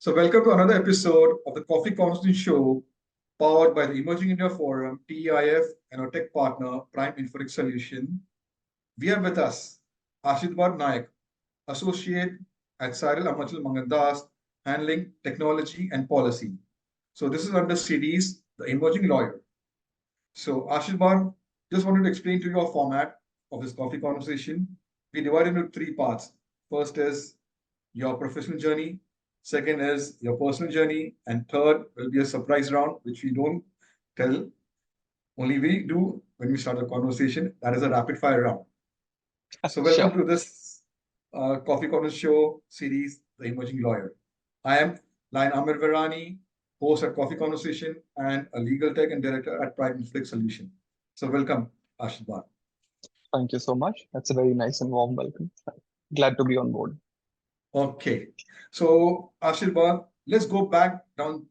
So, welcome to another episode of the Coffee Conversation Show, powered by the Emerging India Forum, TEIF, and our tech partner, Prime Infotech Solution. We have with us Ashirbad Nayak, Associate at Cyril Amachal Mangandas, handling technology and policy. So, this is under series, The Emerging Lawyer. So, Ashirbad, just wanted to explain to you our format of this coffee conversation. We divide into three parts. First is your professional journey. Second is your personal journey. And third will be a surprise round, which we don't tell. Only we do when we start the conversation. That is a rapid fire round. So, welcome Sure. to this Coffee Corner Show series, The Emerging Lawyer. I am Lion Amir Virani, host at Coffee Conversation and a legal tech and director at Prime Infotech Solution. So, welcome, Ashirbad. Thank you so much. That's a very nice and warm welcome. Glad to be on board. Okay. So, Ashirbad, let's go back down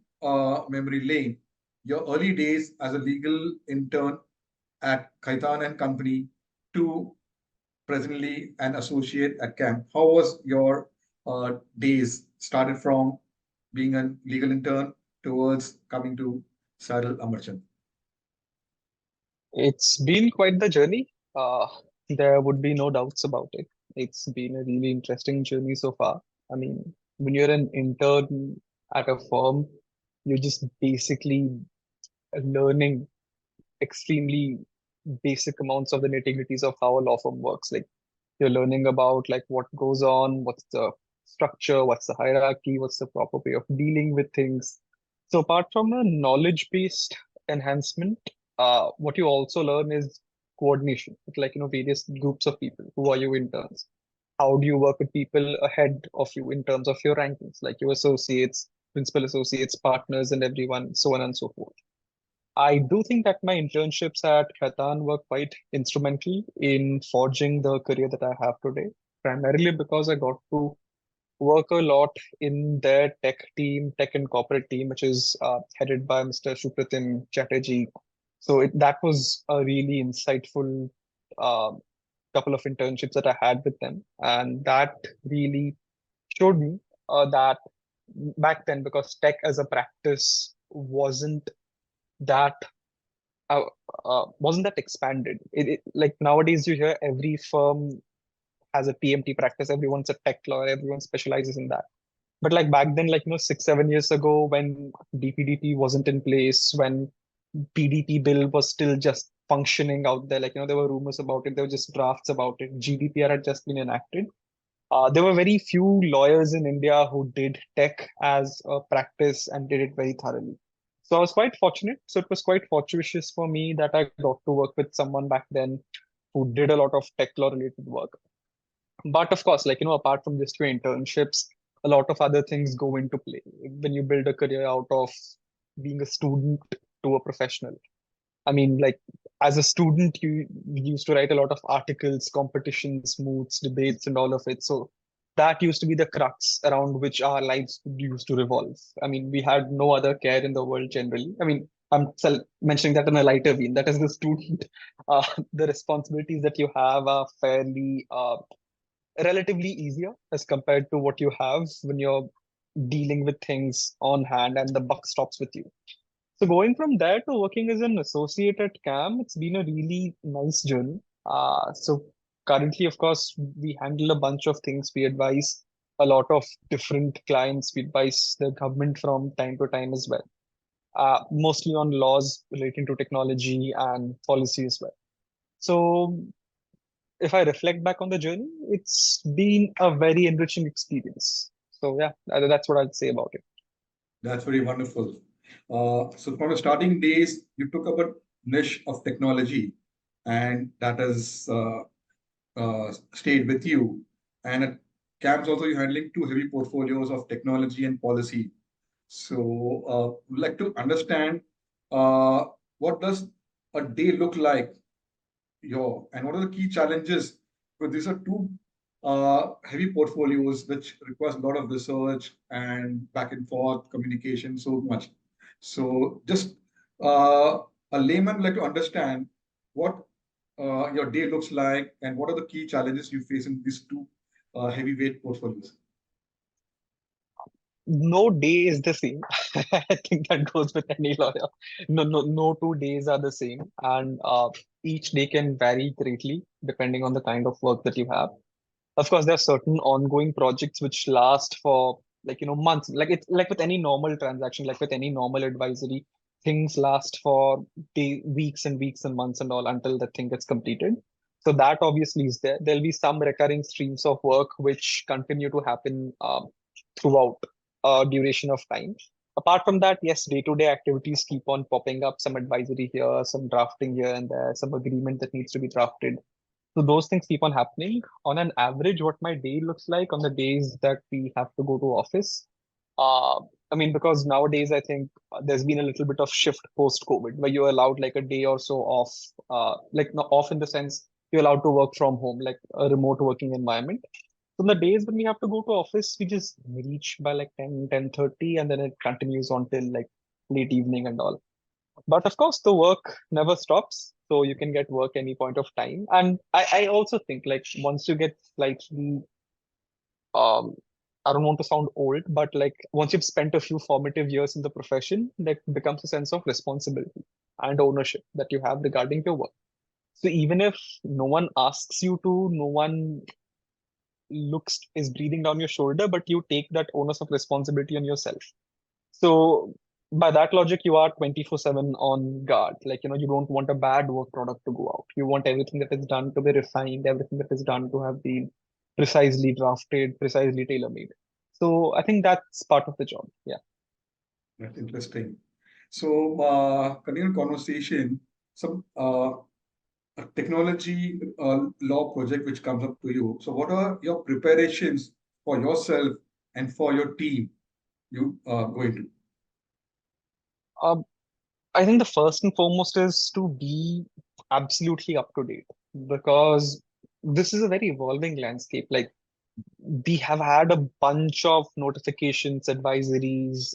memory lane. Your early days as a legal intern at Khaitan and Company to presently an associate at CAMP. How was your days started from being a legal intern towards coming to Cyril Amarchand? It's been quite the journey. There would be no doubts about it. It's been a really interesting journey so far. I mean, when you're an intern at a firm, you're just basically learning extremely basic amounts of the nitty-gritties of how a law firm works. Like you're learning about like what goes on, what's the structure, what's the hierarchy, what's the proper way of dealing with things. So apart from a knowledge-based enhancement, what you also learn is coordination with like various groups of people. Who are your interns? How do you work with people ahead of you in terms of your rankings, like your associates, principal associates, partners, and everyone, so on and so forth. I do think that my internships at Khaitan were quite instrumental in forging the career that I have today, primarily because I got to work a lot in their tech team, tech and corporate team, which is headed by Mr. Supratim Chatterjee. So that was a really insightful uh, couple of internships that I had with them. And that really showed me that back then, because tech as a practice that uh, wasn't that expanded. Like nowadays, you hear every firm has a TMT practice. Everyone's a tech lawyer. Everyone specializes in that. But like back then, like 6, 7 years ago, when DPDP wasn't in place, when PDP bill was still just functioning out there, like there were rumors about it. There were just drafts about it. GDPR had just been enacted. There were very few lawyers in India who did tech as a practice and did it very thoroughly. So I was quite fortunate. So it was quite fortuitous for me that I got to work with someone back then who did a lot of tech law related work. But of course, like, apart from just your internships, a lot of other things go into play when you build a career out of being a student to a professional. I mean, like, as a student, you used to write a lot of articles, competitions, moots, debates, and all of it. So that used to be the crux around which our lives used to revolve. I mean, we had no other care in the world generally. I mean, mentioning that in a lighter vein. That as a student, the responsibilities that you have are fairly relatively easier as compared to what you have when you're dealing with things on hand and the buck stops with you. So going from there to working as an associate at CAM, it's been a really nice journey. So currently, of course, we handle a bunch of things. We advise a lot of different clients. We advise the government from time to time as well, mostly on laws relating to technology and policy as well. So if I reflect back on the journey, it's been a very enriching experience. So yeah, that's what I'd say about it. That's very wonderful. So from the starting days, you took up a niche of technology, and that has stayed with you. And at CAMS also, you're handling two heavy portfolios of technology and policy. So we'd like to understand uh, what does a day look like and what are the key challenges? Because these are two heavy portfolios which requires a lot of research and back and forth communication, so much. So just a layman would like to understand what your day looks like and what are the key challenges you face in these two heavyweight portfolios. no day is the same. I think that goes with any lawyer. No 2 days are the same, and each day can vary greatly depending on the kind of work that you have. Of course, there are certain ongoing projects which last for months. Like it's like with any normal transaction, like with any normal advisory, things last for weeks and weeks and months and all until the thing gets completed. So that obviously is there. There'll be some recurring streams of work which continue to happen throughout duration of time. Apart from that, yes, day-to-day activities keep on popping up. Some advisory here, some drafting here and there, some agreement that needs to be drafted, so those things keep on happening. On an average, what my day looks like on the days that we have to go to office. Uh, I mean, because nowadays I think there's been a little bit of shift post-COVID where you're allowed like a day or so off, like not off in the sense you're allowed to work from home, like a remote working environment. So the days when we have to go to office, we just reach by like 10:30, and then it continues on till like late evening and all. But of course, the work never stops. So you can get work any point of time. And I also think like once you get slightly, um, I don't want to sound old, but like once you've spent a few formative years in the profession, that becomes a sense of responsibility and ownership that you have regarding your work. So even if no one asks you to, no one looks is breathing down your shoulder, but you take that onus of responsibility on yourself. So by that logic, you are 24/7 on guard. Like, you don't want a bad work product to go out. You want everything that is done to be refined, everything that is done to have been precisely drafted, precisely tailor-made. So I think that's part of the job. Yeah. That's interesting. So, continuing conversation, some a technology law project which comes up to you. So, what are your preparations for yourself and for your team you are going to? Um, I think the first and foremost is to be absolutely up to date because this is a very evolving landscape. Like we have had a bunch of notifications, advisories,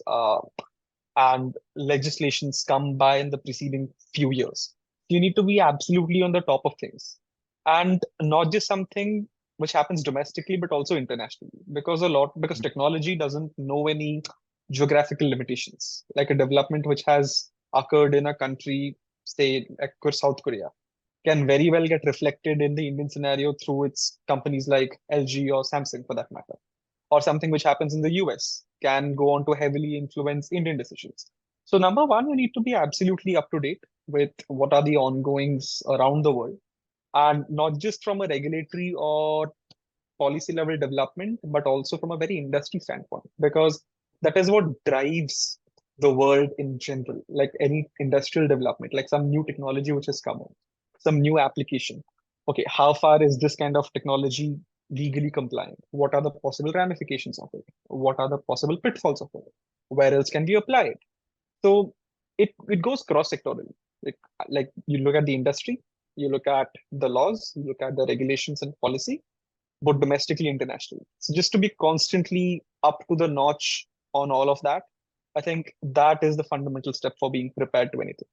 and legislations come by in the preceding few years. You need to be absolutely on the top of things. And not just something which happens domestically, but also internationally. Because technology doesn't know any geographical limitations. Like a development which has occurred in a country, say, like South Korea, can very well get reflected in the Indian scenario through its companies like LG or Samsung for that matter, or something which happens in the US can go on to heavily influence Indian decisions. So, number one, you need to be absolutely up to date with what are the ongoings around the world, and not just from a regulatory or policy level development, but also from a very industry standpoint, because that is what drives the world in general. Like any industrial development, like some new technology which has come on, some new application. Okay, how far is this kind of technology legally compliant? What are the possible ramifications of it? What are the possible pitfalls of it? Where else can we apply it? So it goes cross sectorally. Like you look at the industry, you look at the laws, you look at the regulations and policy, both domestically and internationally. So just to be constantly up to the notch on all of that, I think that is the fundamental step for being prepared to anything.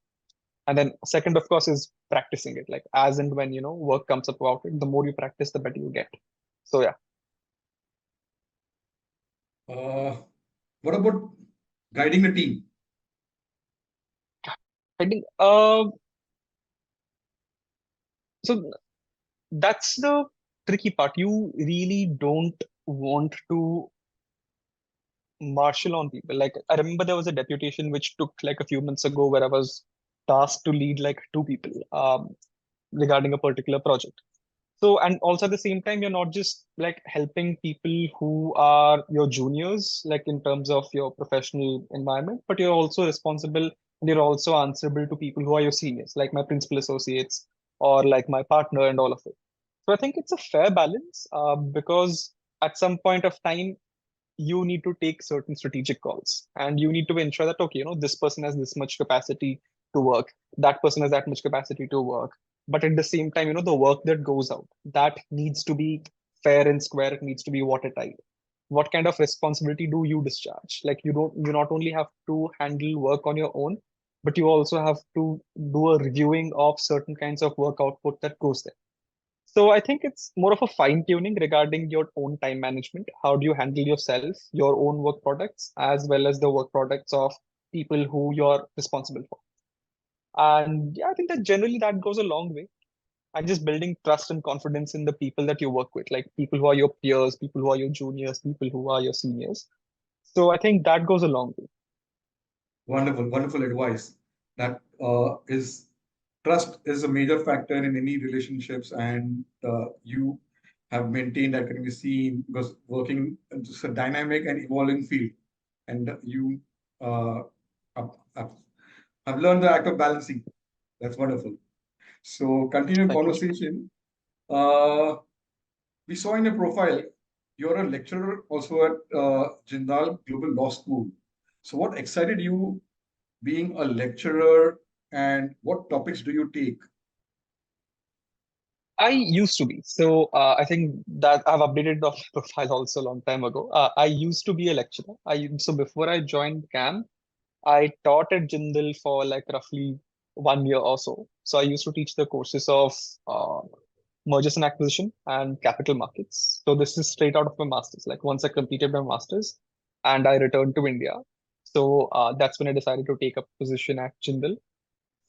And then second, of course, is practicing it. Like as and when work comes up about it, the more you practice, the better you get. So yeah, Uh, what about guiding the team? I think so that's the tricky part. You really don't want to marshal on people. Like I remember there was a deputation which took like a few months ago where I was tasked to lead like two people regarding a particular project. So, and also at the same time, you're not just like helping people who are your juniors, like in terms of your professional environment, but you're also responsible and you're also answerable to people who are your seniors, like my principal associates or like my partner and all of it. So I think it's a fair balance because at some point of time, you need to take certain strategic calls and you need to ensure that, okay, this person has this much capacity to work, that person has that much capacity to work. But at the same time, the work that goes out, that needs to be fair and square. It needs to be watertight. What kind of responsibility do you discharge? Like you not only have to handle work on your own, but you also have to do a reviewing of certain kinds of work output that goes there. So I think it's more of a fine tuning regarding your own time management. How do you handle yourself, your own work products, as well as the work products of people who you're responsible for? And yeah, I think that generally that goes a long way. And just building trust and confidence in the people that you work with, like people who are your peers, people who are your juniors, people who are your seniors. So I think that goes a long way. Wonderful, wonderful advice. That is trust is a major factor in any relationships, and you have maintained that can be seen because working in just a dynamic and evolving field, and you uh, have, have have learned the act of balancing. That's wonderful. So, continue Thank you. conversation. Uh, we saw in your profile you're a lecturer also at Jindal Global Law School. So, what excited you being a lecturer, and what topics do you take? I used to be. So I think that I've updated the profile also a long time ago. I used to be a lecturer. So before I joined CAM, I taught at Jindal for like roughly 1 year or so. So I used to teach the courses of uh, mergers and acquisition and capital markets. So this is straight out of my master's. Like once I completed my master's and I returned to India. So that's when I decided to take up a position at Jindal.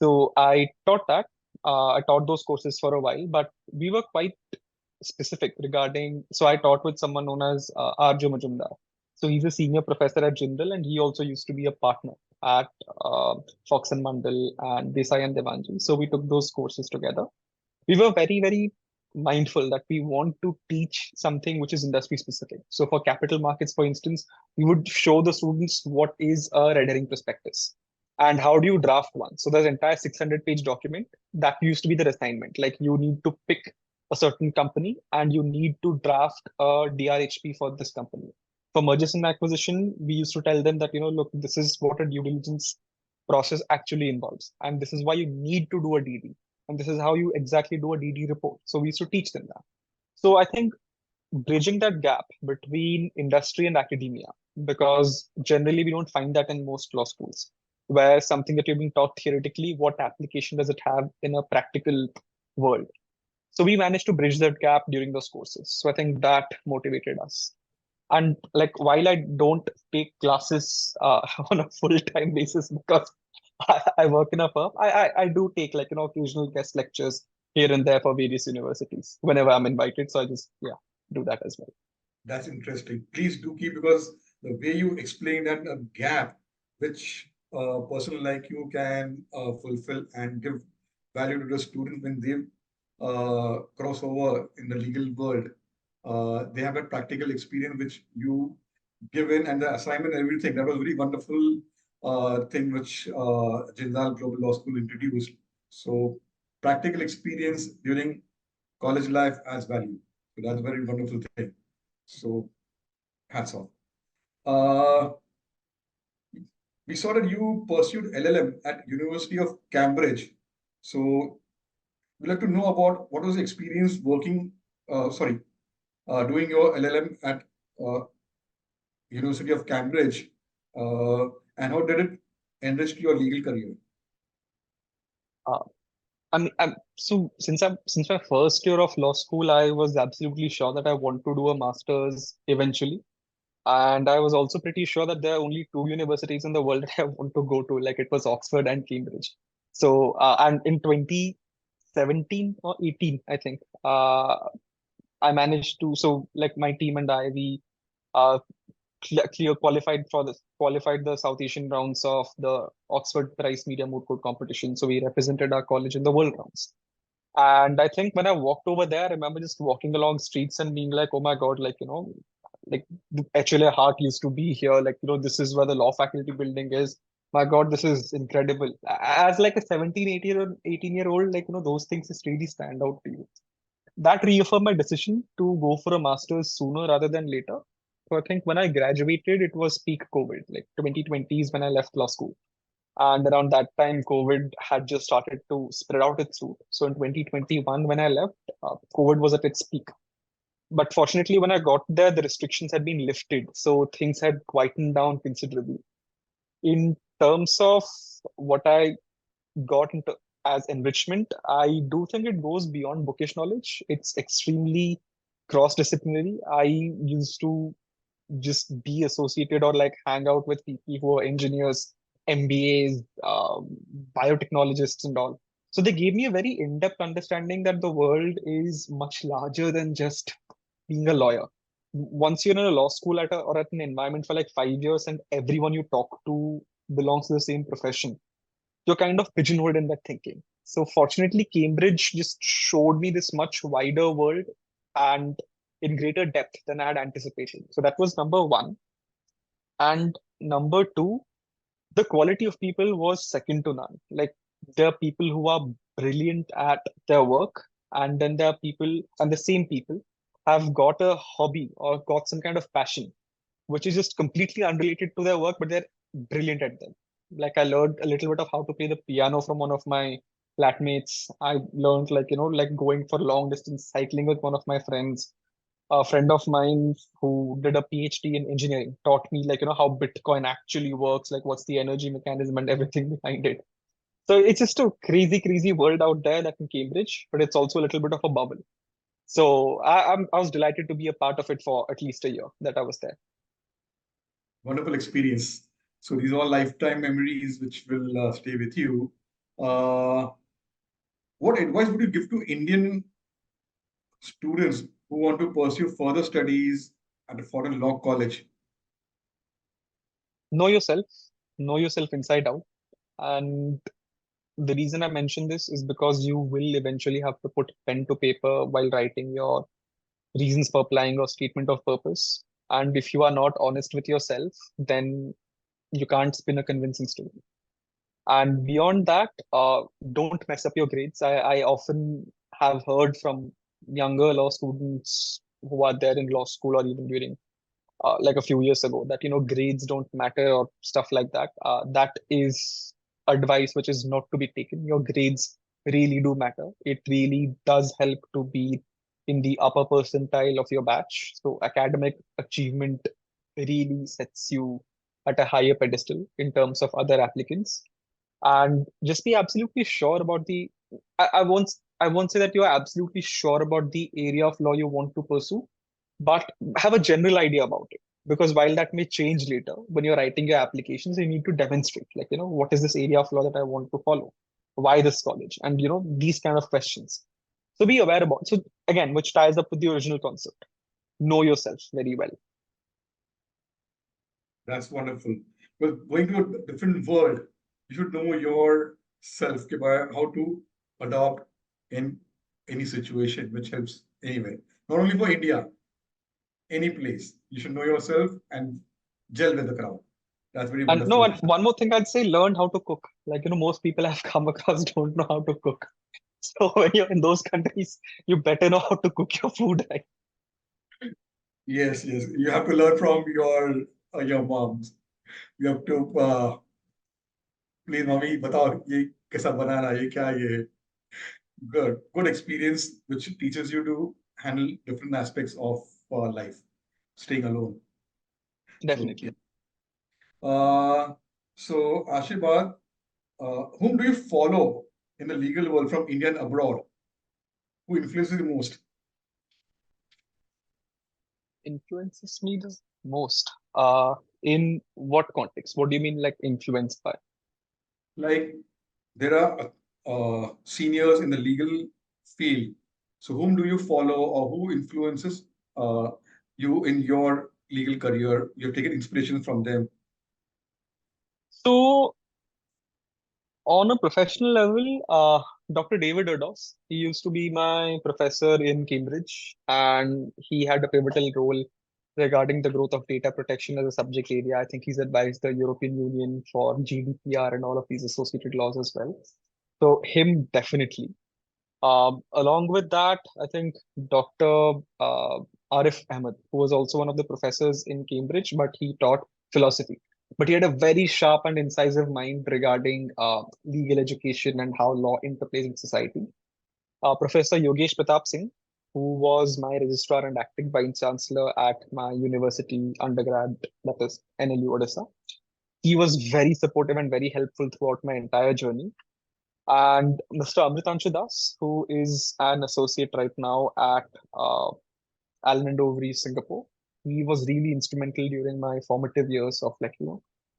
So I taught that. I taught those courses for a while, but we were quite specific regarding. So I taught with someone known as Arjo Majumdar. So he's a senior professor at Jindal, and he also used to be a partner at Fox and Mandel and Desai and Devanji. So we took those courses together. We were very, very mindful that we want to teach something which is industry specific. So for capital markets, for instance, we would show the students what is a red herring prospectus and how do you draft one. So there's an entire 600-page document that used to be the assignment. Like you need to pick a certain company and you need to draft a DRHP for this company. For mergers and acquisition, we used to tell them that, look, this is what a due diligence process actually involves. And this is why you need to do a DD, and this is how you exactly do a DD report. So we used to teach them that. So I think bridging that gap between industry and academia, because generally we don't find that in most law schools, where something that you're being taught theoretically, what application does it have in a practical world? So we managed to bridge that gap during those courses. So I think that motivated us. And like while I don't take classes on a full-time basis because I work in a firm, I do take like occasional guest lectures here and there for various universities whenever I'm invited. So I just do that as well. That's interesting. Please do keep, because the way you explain that a gap which a person like you can fulfill and give value to the student when they cross over in the legal world. They have that practical experience which you give in, and the assignment and everything. That was very wonderful thing which Jindal Global Law School introduced. So practical experience during college life adds value. So that's a very wonderful thing. So hats off. Uh, we saw that you pursued LLM at University of Cambridge. So we'd like to know about what was the experience working, doing your LLM at uh, University of Cambridge, uh, and how did it enrich your legal career? Uh, so since my first year of law school, I was absolutely sure that I want to do a master's eventually. And I was also pretty sure that there are only two universities in the world that I want to go to, like it was Oxford and Cambridge. So, and in 2017 or 18, I think, I managed to, so like my team and I, we uh, qualified the South Asian rounds of the Oxford Prize Media Moot Court competition. So we represented our college in the world rounds. And I think when I walked over there, I remember just walking along streets and being like, oh my God, like the HLA heart used to be here. Like, this is where the law faculty building is. My God, this is incredible. As like a 17, 18-year old, like, those things just really stand out to you. That reaffirmed my decision to go for a master's sooner rather than later. So I think when I graduated, it was peak COVID, like 2020 is when I left law school. And around that time, COVID had just started to spread out its root. So in 2021, when I left, COVID was at its peak. But fortunately, when I got there, the restrictions had been lifted. So things had quietened down considerably. In terms of what I got into, as enrichment, I do think it goes beyond bookish knowledge. It's extremely cross-disciplinary. I used to just be associated or like hang out with people who are engineers, MBAs, biotechnologists, and all. So they gave me a very in-depth understanding that the world is much larger than just being a lawyer. Once you're in a law school or at an environment for like 5 years and everyone you talk to belongs to the same profession, you're kind of pigeonholed in that thinking. So fortunately, Cambridge just showed me this much wider world and in greater depth than I had anticipated. So that was number one. And number two, the quality of people was second to none. Like there are people who are brilliant at their work, and then there are people, and the same people have got a hobby or got some kind of passion which is just completely unrelated to their work, but they're brilliant at them. Like I learned a little bit of how to play the piano from one of my flatmates. I learned like going for long distance cycling with one of my friends. A friend of mine who did a PhD in engineering taught me how Bitcoin actually works, like what's the energy mechanism and everything behind it. So it's just a crazy, crazy world out there that in Cambridge, but it's also a little bit of a bubble. So I was delighted to be a part of it for at least a year that I was there. Wonderful experience. So these are all lifetime memories which will stay with you. Uh, what advice would you give to Indian students who want to pursue further studies at a foreign law college? Know yourself, know yourself inside out. And the reason I mention this is because you will eventually have to put pen to paper while writing your reasons for applying or statement of purpose. And if you are not honest with yourself, then you can't spin a convincing story. And beyond that, don't mess up your grades. I often have heard from younger law students who are there in law school or even during like a few years ago that grades don't matter or stuff like that. That is advice which is not to be taken. Your grades really do matter. It really does help to be in the upper percentile of your batch. So academic achievement really sets you at a higher pedestal in terms of other applicants. And just be absolutely sure about the I won't say that you're absolutely sure about the area of law you want to pursue, but have a general idea about it. Because while that may change later, when you're writing your applications, you need to demonstrate, like, what is this area of law that I want to follow? Why this college? And, these kind of questions. So be aware about. So again, which ties up with the original concept. Know yourself very well. That's wonderful. Well, going to a different world, you should know yourself by how to adopt in any situation, which helps anyway. Not only for India, any place. You should know yourself and gel with the crowd. That's very And no, wonderful. and one more thing I'd say, learn how to cook. Like, most people I've come across don't know how to cook. So when you're in those countries, you better know how to cook your food, right? Yes, yes. You have to learn from your moms. You have to please, mommy, बताओ ये कैसा बनाना ये क्या ये good experience which teaches you to handle different aspects of life, staying alone. So yeah. Definitely. Uh, so Ashirvad, whom do you follow in the legal world from India and abroad? Who influences you most? Influences me the most. In what context? What do you mean, like influenced by? Like there are seniors in the legal field. So whom do you follow or who influences uh, you in your legal career? You've taken inspiration from them. So on a professional level, Dr. David Erdos, he used to be my professor in Cambridge, and he had a pivotal role regarding the growth of data protection as a subject area. I think he's advised the European Union for GDPR and all of these associated laws as well. So him definitely. Along with that, I think Dr. Arif Ahmed, who was also one of the professors in Cambridge, but he taught philosophy. But he had a very sharp and incisive mind regarding legal education and how law interplays in society. Professor Yogesh Pratap Singh, who was my registrar and acting vice chancellor at my university undergrad, that is NLU Odisha. He was very supportive and very helpful throughout my entire journey. And Mr. Amritanshu Das, who is an associate right now at uh, Almond Overy, Singapore. He was really instrumental during my formative years of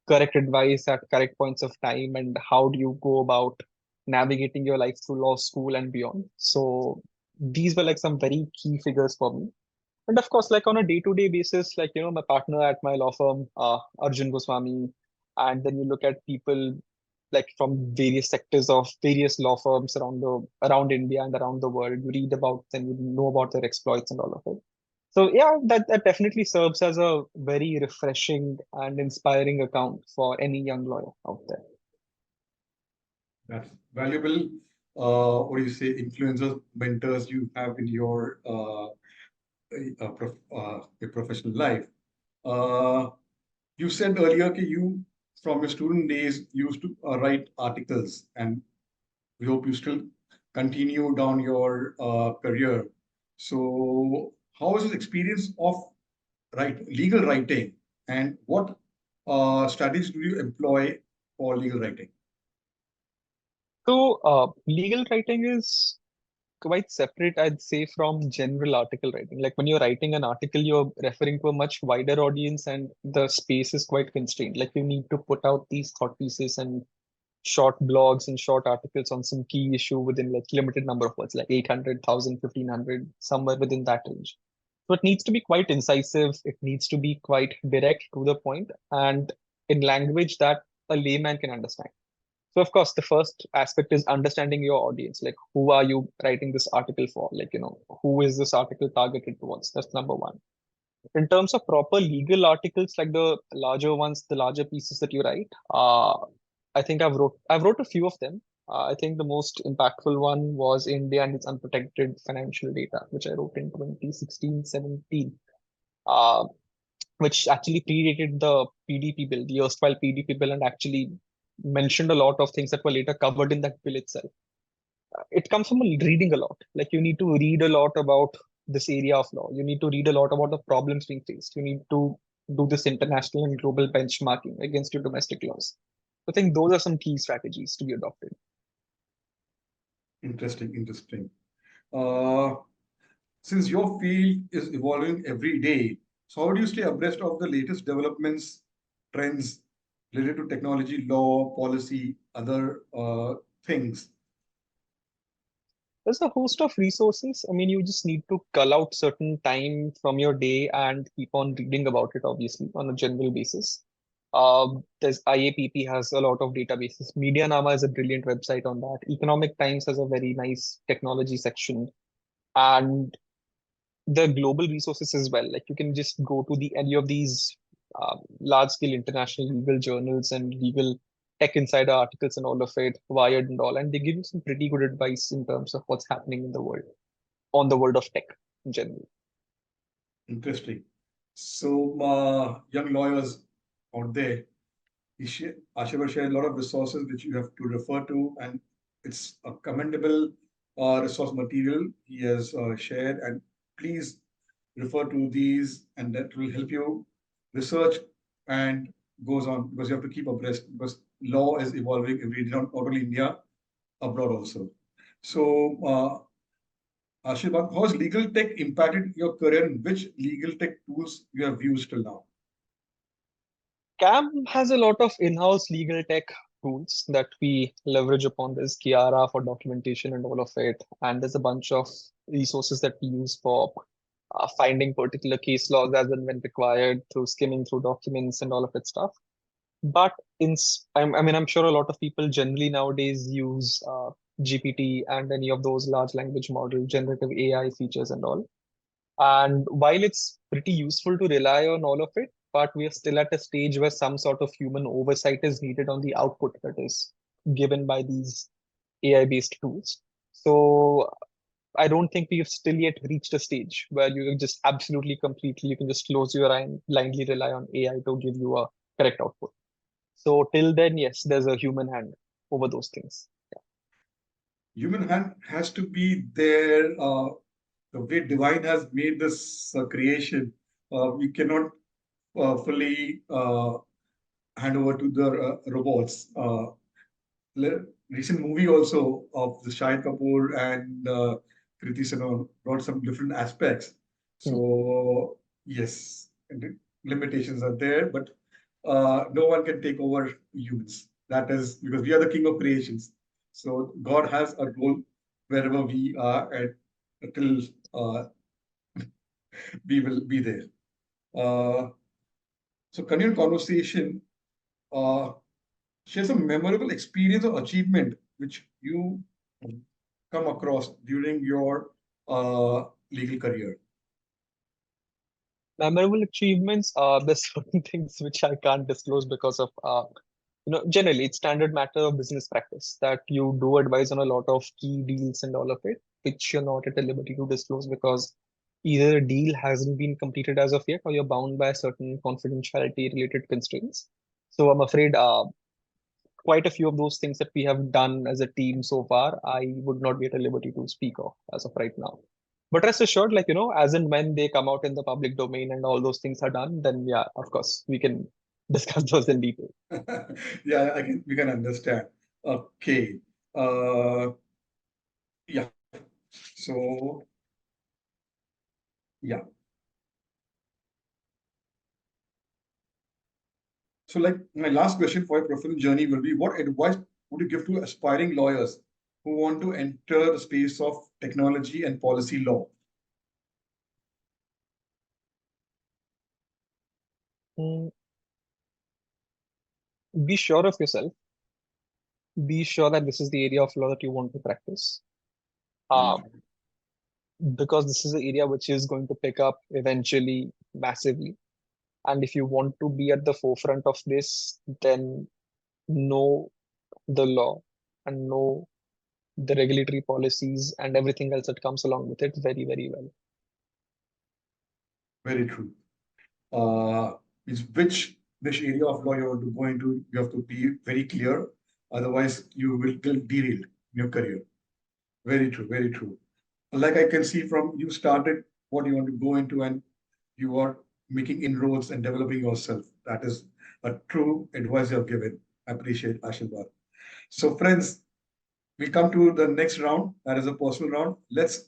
correct advice at correct points of time and how do you go about navigating your life through law school and beyond. So these were like some very key figures for me. And of course, like on a day-to-day basis, my partner at my law firm, Arjun Goswami, and then you look at people like from various sectors of various law firms around India and around the world. You read about them, you know about their exploits and all of it. So yeah, that definitely serves as a very refreshing and inspiring account for any young lawyer out there. That's valuable. What do you say? Influencers, mentors you have in your your professional life. Uh, you said earlier that you, from your student days, used to write articles, and we hope you still continue down your career. So, how was your experience of legal writing, and what studies do you employ for legal writing? So legal writing is quite separate, I'd say, from general article writing. Like when you're writing an article, you're referring to a much wider audience and the space is quite constrained. Like you need to put out these thought pieces and short blogs and short articles on some key issue within like limited number of words, like 800, 1,000, 1,500, somewhere within that range. So it needs to be quite incisive. It needs to be quite direct to the point and in language that a layman can understand. So of course, the first aspect is understanding your audience. Like, who are you writing this article for? Like, who is this article targeted towards? That's number one. In terms of proper legal articles, like the larger ones, the larger pieces that you write, I think I've wrote a few of them. I think the most impactful one was India and its unprotected financial data, which I wrote in 2016, 17. Uh, which actually predated the PDP bill, the erstwhile PDP bill, and actually mentioned a lot of things that were later covered in that bill itself. It comes from reading a lot. Like you need to read a lot about this area of law. You need to read a lot about the problems being faced. You need to do this international and global benchmarking against your domestic laws. I think those are some key strategies to be adopted. Interesting, interesting. Uh, since your field is evolving every day, so how do you stay abreast of the latest developments, trends related to technology, law, policy, other things? There's a host of resources. I mean, you just need to cull out certain time from your day and keep on reading about it, obviously, on a general basis. There's IAPP has a lot of databases. Medianama is a brilliant website on that. Economic Times has a very nice technology section. And the global resources as well. Like you can just go to any of these large scale international legal journals and legal tech insider articles and all of it, Wired and all, and they give you some pretty good advice in terms of what's happening in the world, on the world of tech in general. Interesting. So, young lawyers out there, Ashirbad shared a lot of resources which you have to refer to, and it's a commendable resource material he has shared. And please refer to these, and that will help you research and goes on because you have to keep abreast because law is evolving every day, not only India, abroad also. So, Ashirbad, how has legal tech impacted your career and which legal tech tools you have used till now? CAM has a lot of in-house legal tech tools that we leverage upon. There's Kiara for documentation and all of it, and there's a bunch of resources that we use for finding particular case laws as and when required through skimming through documents and all of that stuff. But I mean, I'm sure a lot of people generally nowadays use GPT and any of those large language model generative AI features and all. And while it's pretty useful to rely on all of it, but we are still at a stage where some sort of human oversight is needed on the output that is given by these AI-based tools. So I don't think we've still yet reached a stage where you can just absolutely completely you can just close your eye and blindly rely on AI to give you a correct output. So till then, yes, there's a human hand over those things. Human hand has to be there. The way divine has made this creation, we cannot fully hand over to the robots. recent movie also of the Shahid Kapoor and Kriti Sanon brought some different aspects. Hmm. So yes, limitations are there, but no one can take over humans. That is because we are the king of creations. So God has a role wherever we are, and until we will be there. Uh, so, continuing conversation, uh, share some memorable experience or achievement which you come across during your legal career. Memorable achievements are there's certain things which I can't disclose because of generally it's standard matter of business practice that you do advise on a lot of key deals and all of it, which you're not at a liberty to disclose because either a deal hasn't been completed as of yet or you're bound by certain confidentiality related constraints. So I'm afraid quite a few of those things that we have done as a team so far, I would not be at a liberty to speak of as of right now. But rest assured, as and when they come out in the public domain and all those things are done, then yeah, of course, we can discuss those in detail. Yeah, we can understand. Okay. Uh, yeah. So yeah. So like my last question for your professional journey will be: what advice would you give to aspiring lawyers who want to enter the space of technology and policy law? Mm, Be sure of yourself. Be sure that this is the area of law that you want to practice. Uh, because this is an area which is going to pick up eventually massively. And if you want to be at the forefront of this, then know the law and know the regulatory policies and everything else that comes along with it very, very well. Very true. Is which area of law you want to go into, you have to be very clear. Otherwise, you will get derailed in your career. Very true, very true. Like I can see from you started what you want to go into and you are making inroads and developing yourself. That is a true advice you have given. I appreciate Ashirvad. So, friends, we come to the next round. That is a personal round. Let's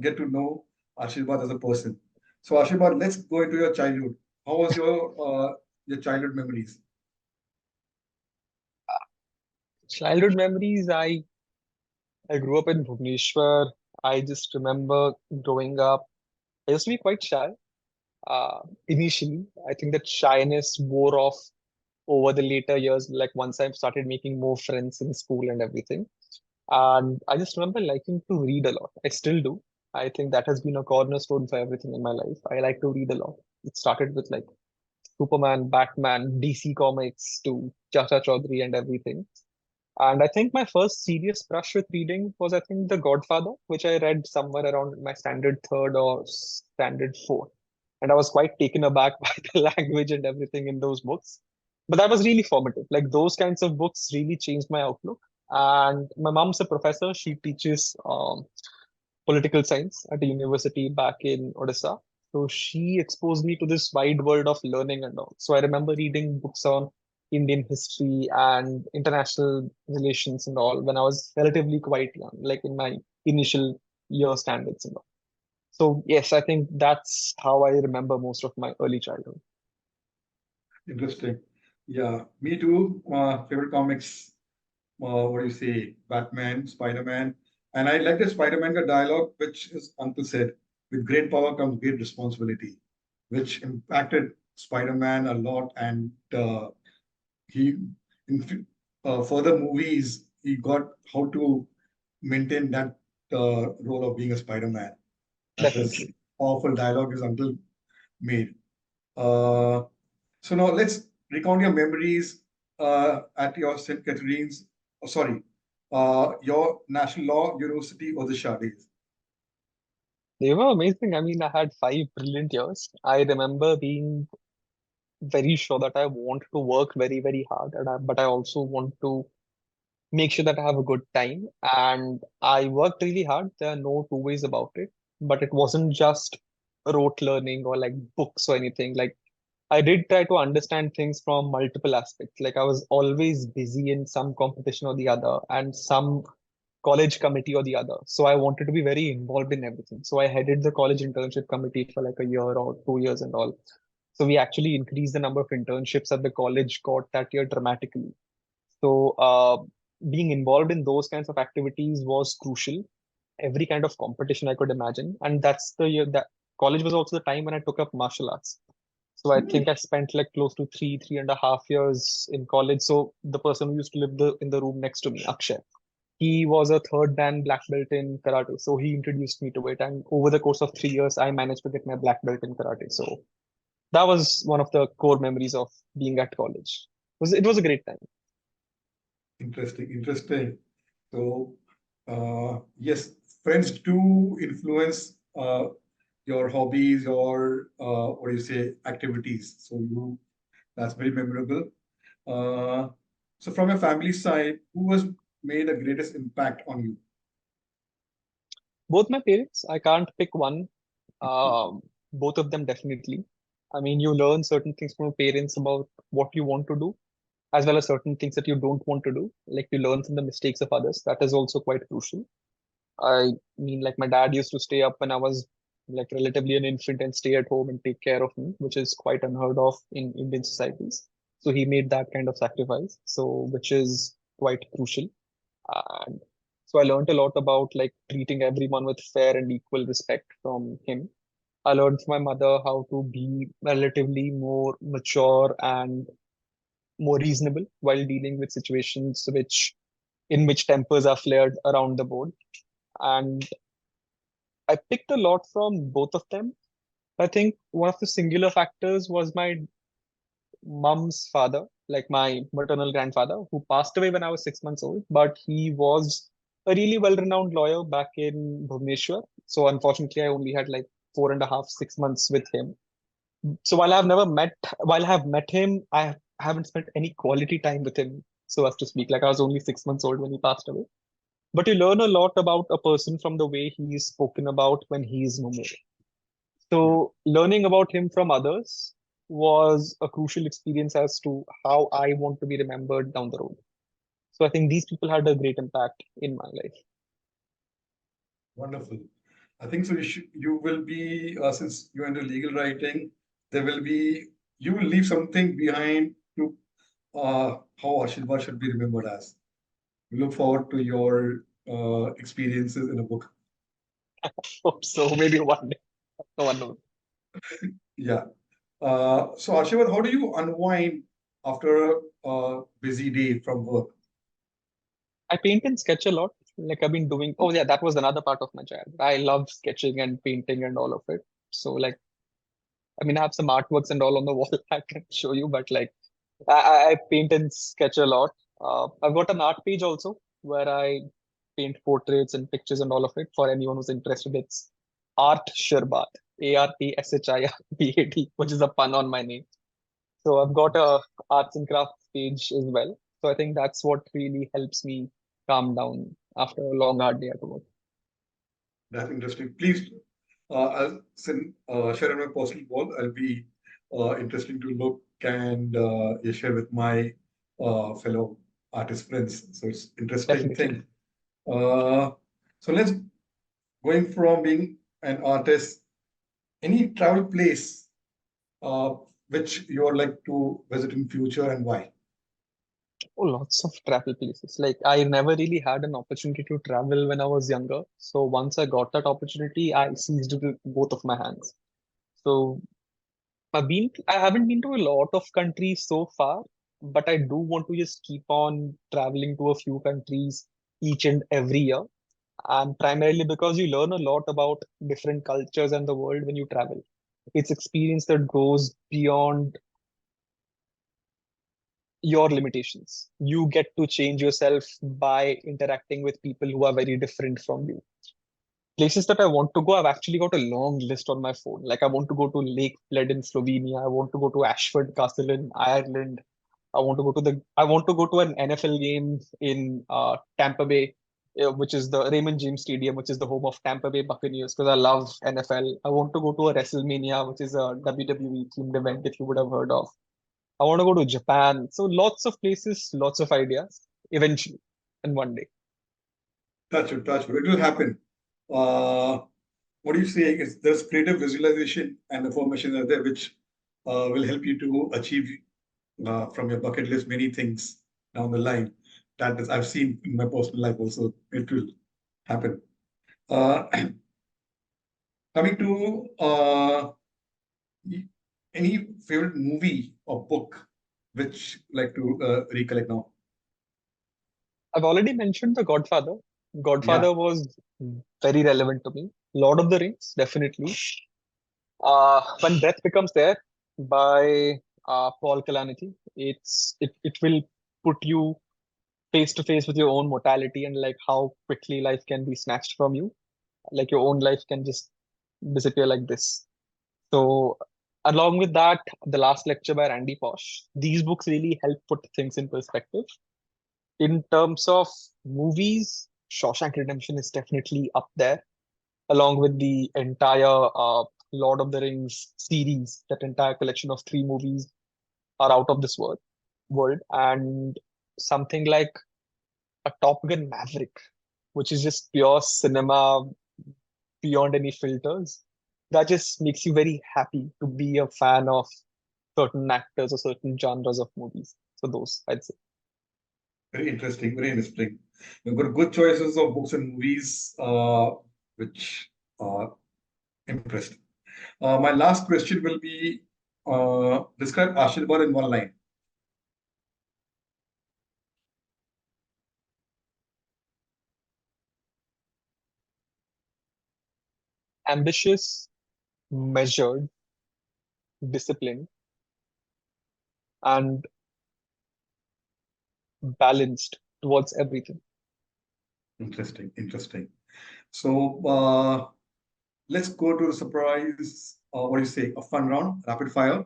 get to know Ashirvad as a person. So, Ashirvad, let's go into your childhood. How was your childhood memories? Childhood memories, I grew up in Bhubaneswar. I just remember growing up, I used to be quite shy. Initially, I think that shyness wore off over the later years, like once I started making more friends in school and everything. And I just remember liking to read a lot. I still do. I think that has been a cornerstone for everything in my life. I like to read a lot. It started with like Superman, Batman, DC Comics to Chacha Chaudhary and everything. And I think my first serious brush with reading was, I think, The Godfather, which I read somewhere around my standard third or standard fourth. And I was quite taken aback by the language and everything in those books. But that was really formative. Like those kinds of books really changed my outlook. And my mom's a professor. She teaches political science at a university back in Odisha. So she exposed me to this wide world of learning and all. So I remember reading books on Indian history and international relations and all when I was relatively quite young, like in my initial year standards and all. So yes, I think that's how I remember most of my early childhood. Interesting. Yeah, me too. Favorite comics, what do you say, Batman, Spider-Man. And I like the Spider-Man dialogue, which is Uncle said, with great power comes great responsibility, which impacted Spider-Man a lot. And he, in further movies, he got how to maintain that role of being a Spider-Man. That is Definitely. powerful dialogue his uncle made. Uh, so now let's recount your memories at your St. Catherine's, your National Law University or the days. They were amazing. I mean, I had 5 brilliant years. I remember being very sure that I want to work very, very hard, but I also want to make sure that I have a good time. And I worked really hard. There are no two ways about it. But it wasn't just rote learning or like books or anything. Like I did try to understand things from multiple aspects. Like I was always busy in some competition or the other and some college committee or the other. So I wanted to be very involved in everything. So I headed the college internship committee for like a year or 2 years and all. So we actually increased the number of internships at the college got that year dramatically. So being involved in those kinds of activities was crucial. Every kind of competition I could imagine. And that's the year that college was also the time when I took up martial arts. So I think I spent like close to 3.5 years in college. So the person who used to live in the room next to me, Akshay, he was a third dan black belt in karate. So he introduced me to it. And over the course of 3 years, I managed to get my black belt in karate. So that was one of the core memories of being at college. It was a great time. Interesting, interesting. So, yes, friends do influence your hobbies, your what do you say, activities. So that's very memorable. Uh, so from your family side, who has made the greatest impact on you? Both my parents, I can't pick one. Both of them definitely. I mean, you learn certain things from your parents about what you want to do, as well as certain things that you don't want to do. Like you learn from the mistakes of others. That is also quite crucial. I mean, like my dad used to stay up when I was like relatively an infant and stay at home and take care of me, which is quite unheard of in Indian societies. So he made that kind of sacrifice. So which is quite crucial. And so I learned a lot about like treating everyone with fair and equal respect from him. I learned from my mother how to be relatively more mature and more reasonable while dealing with situations in which tempers are flared around the board. And I picked a lot from both of them. I think one of the singular factors was my mom's father, like my maternal grandfather, who passed away when I was 6 months old, but he was a really well-renowned lawyer back in Bhubaneswar. So unfortunately, I only had like 4.5, 6 months with him. So while I have met him, I haven't spent any quality time with him, so as to speak. Like I was only 6 months old when he passed away. But you learn a lot about a person from the way he is spoken about when he is no more. Yeah, So learning about him from others was a crucial experience as to how I want to be remembered down the road. So I think these people had a great impact in my life. wonderful. I think so. You will be since you're into legal writing, there will be you will leave something behind to how Ashirvad should be remembered as. We look forward to your experiences in a book. Hope so maybe one day. No one knows. Yeah. So Ashirvad, how do you unwind after a busy day from work? I paint and sketch a lot. Like I've been doing. Oh yeah, that was another part of my childhood. I love sketching and painting and all of it. So like, I mean, I have some artworks and all on the wall I can show you, but like, I paint and sketch a lot. I've got an art page also where I paint portraits and pictures and all of it for anyone who's interested. It's Art Sherbat, ARTSHIRBAD, which is a pun on my name. So I've got a arts and crafts page as well. So I think that's what really helps me calm down after a long hard day at work. That's interesting. Please, share on my personal wall. I'll be interesting to look and yeah, share with my fellow artist friends. So it's interesting Definitely. thing. Uh, so let's going from being an artist, any travel place uh, which you would like to visit in future and why? Oh, lots of travel places. Like I never really had an opportunity to travel when I was younger. So once I got that opportunity, I seized it with both of my hands. So I haven't been to a lot of countries so far, but I do want to just keep on traveling to a few countries each and every year. And primarily because you learn a lot about different cultures and the world when you travel. It's experience that goes beyond your limitations. You get to change yourself by interacting with people who are very different from you. Places that I want to go, I've actually got a long list on my phone. Like I want to go to Lake Bled in Slovenia. I want to go to Ashford Castle in Ireland. I want to go to an NFL game in Tampa Bay. which is the Raymond James Stadium, which is the home of Tampa Bay Buccaneers, because I love NFL. I want to go to a WrestleMania, which is a WWE themed event, if you would have heard of. I want to go to Japan. So lots of places, lots of ideas, eventually, and one day. Touch wood, touch wood. It will happen. Uh, what do you say? There's creative visualization and information are there which will help you to achieve from your bucket list many things down the line. That is, I've seen in my personal life also. It will happen. Uh, coming to any favorite movie or book which like to recollect now? I've already mentioned The Godfather. Yeah, Godfather was very relevant to me. Lord of the Rings, definitely. When Death Becomes There by Paul Kalanithi, it will put you face to face with your own mortality and like how quickly life can be snatched from you. Like your own life can just disappear like this. So, along with that, The Last Lecture by Randy Pausch. These books really help put things in perspective. In terms of movies, Shawshank Redemption is definitely up there, along with the entire Lord of the Rings series. That entire collection of three movies are out of this world, and something like a Top Gun Maverick, which is just pure cinema beyond any filters. That just makes you very happy to be a fan of certain actors or certain genres of movies. So those, I'd say. very interesting, very interesting. You've got good choices of books and movies which impressed. My last question will be describe Ashirbad in one line. Ambitious, measured, disciplined, and balanced towards everything. Interesting, interesting. So let's go to the surprise. What do you say? A fun round, rapid fire.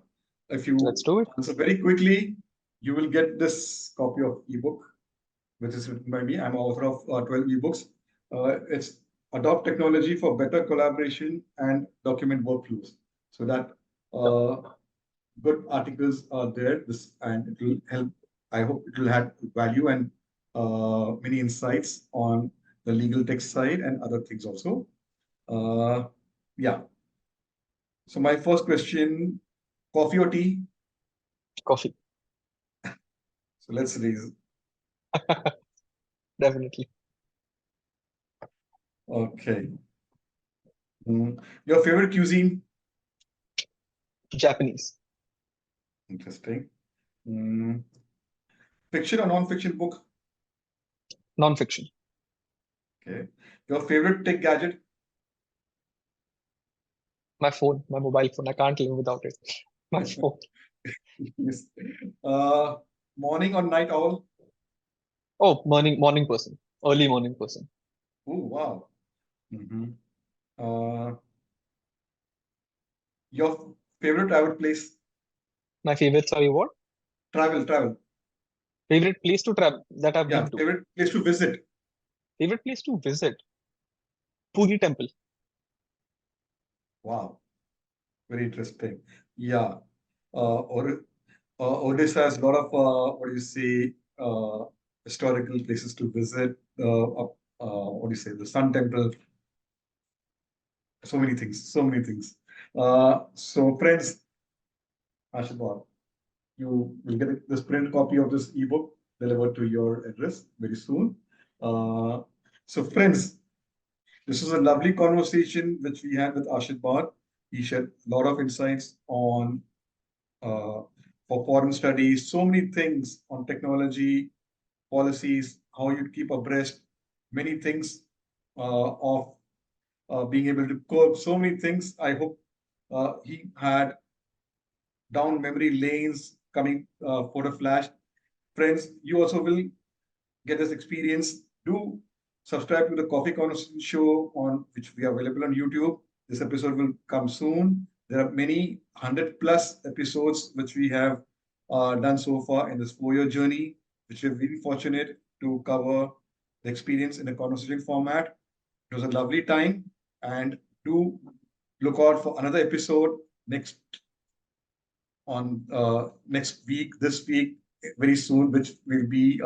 If Let's you do it. answer very quickly, you will get this copy of ebook, which is written by me. I'm author of 12 ebooks. It's adopt technology for better collaboration and document workflows. So that Sure. good articles are there. This and it will help. I hope it will have value and many insights on the legal tech side and other things also. Uh, yeah. So my first question: coffee or tea? Coffee. So let's raise. Definitely. Okay. Your favorite cuisine? Japanese. Interesting. Mm, fiction or non-fiction book? Non-fiction. Okay. Your favorite tech gadget? My phone, my mobile phone. I can't live without it. My phone. Yes. Uh, morning or night owl? Oh, morning person. Early morning person. Oh, wow. Mhm. Uh, your favorite travel place? My favorite, sorry, what? Travel. Favorite place to travel that I've Yeah, been to. favorite place to visit. Favorite place to visit. Puri Temple. Wow, very interesting. Yeah. Or Odisha has a lot of what do you say historical places to visit. What do you say? The Sun Temple. So many things. So many things. So friends, Ashibad, you will get this print copy of this ebook delivered to your address very soon. Uh, so friends, this was a lovely conversation which we had with Ashibad. He shared a lot of insights on uh, for foreign studies, so many things on technology, policies, how you keep abreast, many things of being able to curb so many things. I hope he had down memory lanes coming for the flash. Friends, you also will get this experience. Do subscribe to the Coffee Conversation show on which we are available on YouTube. This episode will come soon. There are many 100+ episodes which we have done so far in this 4-year journey, which we've been fortunate to cover the experience in a conversation format. It was a lovely time, and do look out for another episode next week, this week, very soon, which will be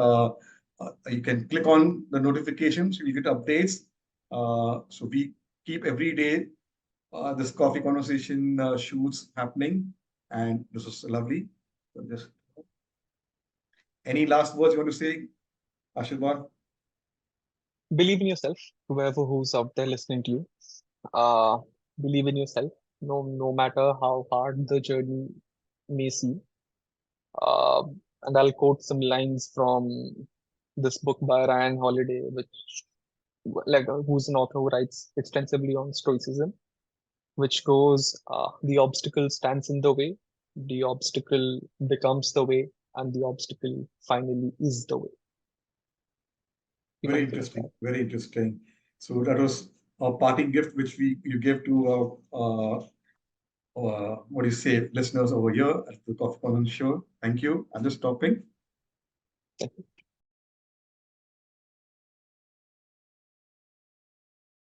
you can click on the notifications, you get updates. So we keep every day this coffee conversation shoots happening, and this was lovely. So just any last words you want to say, Ashirbad? Believe in yourself, whoever who's out there listening to you. Uh, Believe in yourself. No matter how hard the journey may seem. Uh, and I'll quote some lines from this book by Ryan Holiday, who's an author who writes extensively on Stoicism, which goes, the obstacle stands in the way, the obstacle becomes the way, and the obstacle finally is the way. Keep Very on looking for interesting. Very interesting. So that was a parting gift which we you gave to what do you say, listeners over here at the Coffee Conversation show. Thank you. I'm just stopping. that.